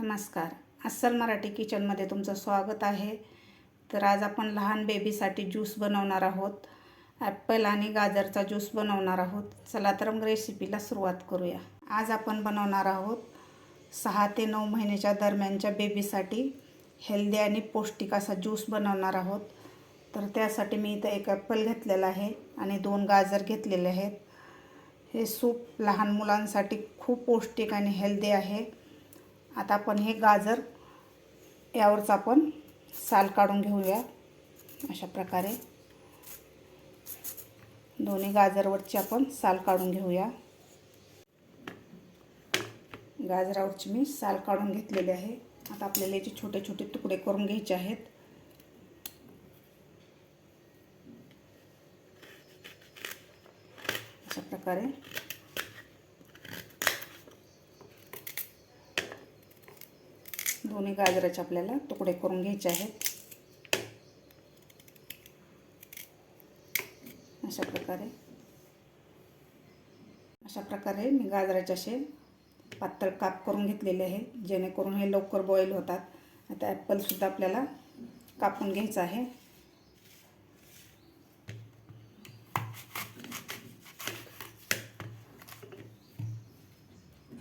नमस्कार. अस्सल मराठी किचनमध्ये तुमचं स्वागत आहे. तर आज आपण लहान बेबीसाठी ज्यूस बनवणार आहोत. ॲपल आणि गाजरचा ज्यूस बनवणार आहोत. चला तर मग रेसिपीला सुरुवात करूया. आज आपण बनवणार आहोत 6 ते 9 महिन्याच्या दरम्यानच्या बेबीसाठी हेल्दी आणि पौष्टिक असा ज्यूस बनवणार आहोत. तर त्यासाठी मी इथं 1 ॲपल घेतलेला आहे आणि 2 गाजर घेतलेले आहेत. हे सूप लहान मुलांसाठी खूप पौष्टिक आणि हेल्दी आहे. आता आपण हे गाजर यावरचं आपण साल काढून घेऊया. अशा प्रकारे दोन्ही गाजरवरची आपण साल काढून घेऊया. गाजरावरची मी साल काढून घेतलेली आहे. आता आपल्याला याचे छोटे छोटे तुकडे करून घ्यायचे आहेत. अशा प्रकारे दोन्ही गाजराचे आपल्याला तुकडे करून घ्यायचे आहेत. अशा प्रकारे मी गाजराचे असे पातळ काप करून घेतलेले आहे, जेणेकरून हे लवकर बॉईल होतात. आता ॲपल सुद्धा आपल्याला कापून घ्यायचा आहे.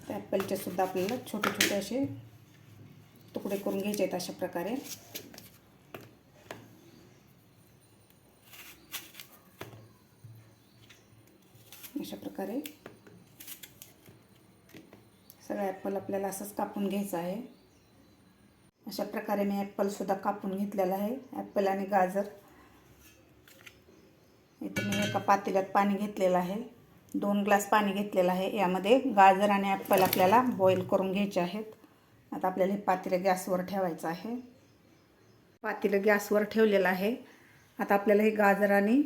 त्या ॲपलचे सुद्धा आपल्याला छोटे छोटे असे तुकडे करून घ्यायचे आहेत. अशा प्रकारे सगळं ॲपल आपल्याला असंच कापून घ्यायचं आहे. अशा प्रकारे मी ॲपल सुद्धा कापून घेतलेला आहे. ॲपल आणि गाजर इथे मी एका पातेल्यात पाणी घेतलेलं आहे. 2 ग्लास पाणी घेतलेलं आहे. यामध्ये गाजर आणि ॲपल आपल्याला बॉईल करून घ्यायचे आहेत. आता आपल्याला हे पातेलं गॅसवर ठेवायचं आहे. पातेलं गॅसवर ठेवलेलं आहे. आता आपल्याला हे गाजर आणि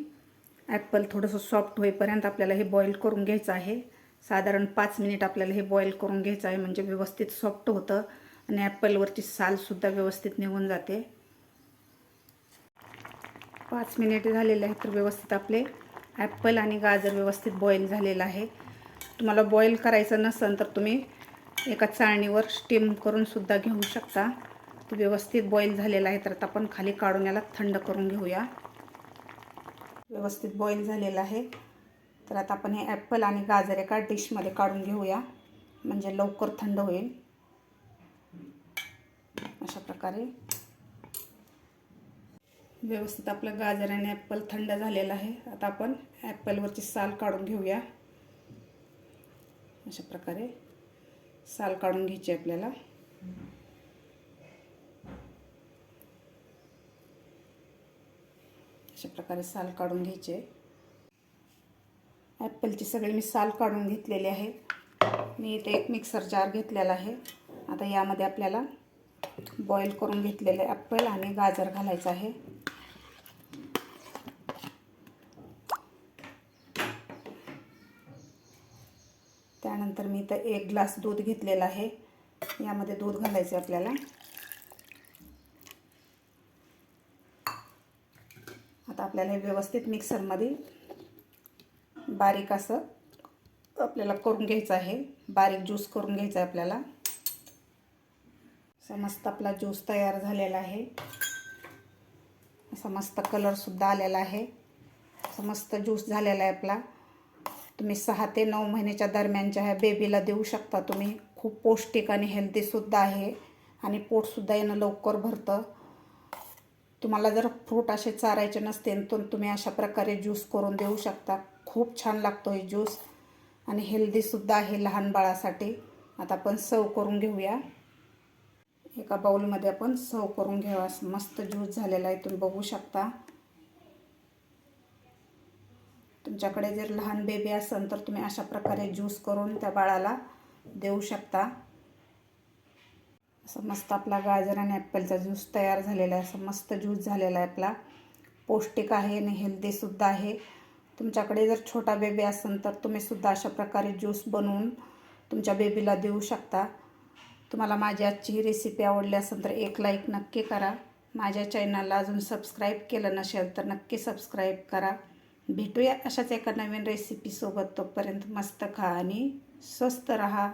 ॲपल थोडंसं सॉफ्ट होईपर्यंत आपल्याला हे बॉईल करून घ्यायचं आहे. साधारण 5 मिनिट आपल्याला हे बॉईल करून घ्यायचं आहे, म्हणजे व्यवस्थित सॉफ्ट होतं आणि ॲपलवरची सालसुद्धा व्यवस्थित निघून जाते. 5 मिनिट झालेले आहेत. तर व्यवस्थित आपले ॲपल आणि गाजर व्यवस्थित बॉईल झालेलं आहे. तुम्हाला बॉईल करायचं नसेल तर तुम्ही एका चाळणीवर स्टीम करून सुद्धा घेऊ शकता. ते व्यवस्थित बॉईल झालेलं आहे. तर आता आपण खाली काढून याला थंड करून घेऊया. व्यवस्थित बॉईल झालेलं आहे. तर आता आपण हे ॲपल आणि गाजर एका डिशमध्ये काढून घेऊया, म्हणजे लवकर थंड होईल. अशा प्रकारे व्यवस्थित आपलं गाजर आणि ॲपल थंड झालेलं आहे. आता आपण ॲपलवरची साल काढून घेऊया. अशा प्रकारे साल काढून घ्यायची आपल्याला. अशा प्रकारे साल काढून घ्यायचे. ॲपलची सगळी मी साल काढून घेतलेली आहे. मी इथे एक मिक्सर जार घेतलेला आहे. आता यामध्ये आपल्याला बॉईल करून घेतलेले ॲपल आणि गाजर घालायचं आहे. त्यानंतर मी इथं 1 ग्लास दूध घेतलेलं आहे. यामध्ये दूध घालायचं आपल्याला. आता आपल्याला हे व्यवस्थित मिक्सरमध्ये बारीक असं आपल्याला करून घ्यायचं आहे. बारीक ज्यूस करून घ्यायचा आहे आपल्याला. असा मस्त आपला ज्यूस तयार झालेला आहे. असा मस्त कलरसुद्धा आलेला आहे. असा मस्त ज्यूस झालेला आहे आपला. तुम्ही 6 ते 9 महिन्याच्या दरम्यानच्या ह्या बेबीला देऊ शकता तुम्ही. खूप पौष्टिक आणि हेल्दीसुद्धा आहे आणि पोटसुद्धा यानं लवकर भरतं. तुम्हाला जर फ्रूट असे चारायचे नसतील तर तुम्ही अशा प्रकारे ज्यूस करून देऊ शकता. खूप छान लागतो हे ज्यूस आणि हेल्दीसुद्धा आहे लहान बाळासाठी. आता आपण सर्व करून घेऊया. एका बाउलमध्ये आपण सर्व करून घ्यावा. मस्त ज्यूस झालेला आहे, तुम्ही बघू शकता. तुमच्याकडे जर लहान बेबी असेल तर तुम्ही अशा प्रकारे ज्यूस करून त्या बाळाला देऊ शकता. असं मस्त आपला गाजर आणि ॲपलचा ज्यूस तयार झालेला आहे. असं मस्त ज्यूस झालेला आहे आपला. पौष्टिक आहे आणि हेल्दीसुद्धा आहे. तुमच्याकडे जर छोटा बेबी असेल तर तुम्हीसुद्धा अशा प्रकारे ज्यूस बनवून तुमच्या बेबीला देऊ शकता. तुम्हाला माझी आजची ही रेसिपी आवडली असेल तर एक लाईक नक्की करा. माझ्या चॅनलला अजून सबस्क्राईब केलं नसेल तर नक्की सबस्क्राईब करा. भेटूया अशाच एका नवीन रेसिपीसोबत. तोपर्यंत मस्त खा आणि स्वस्त रहा.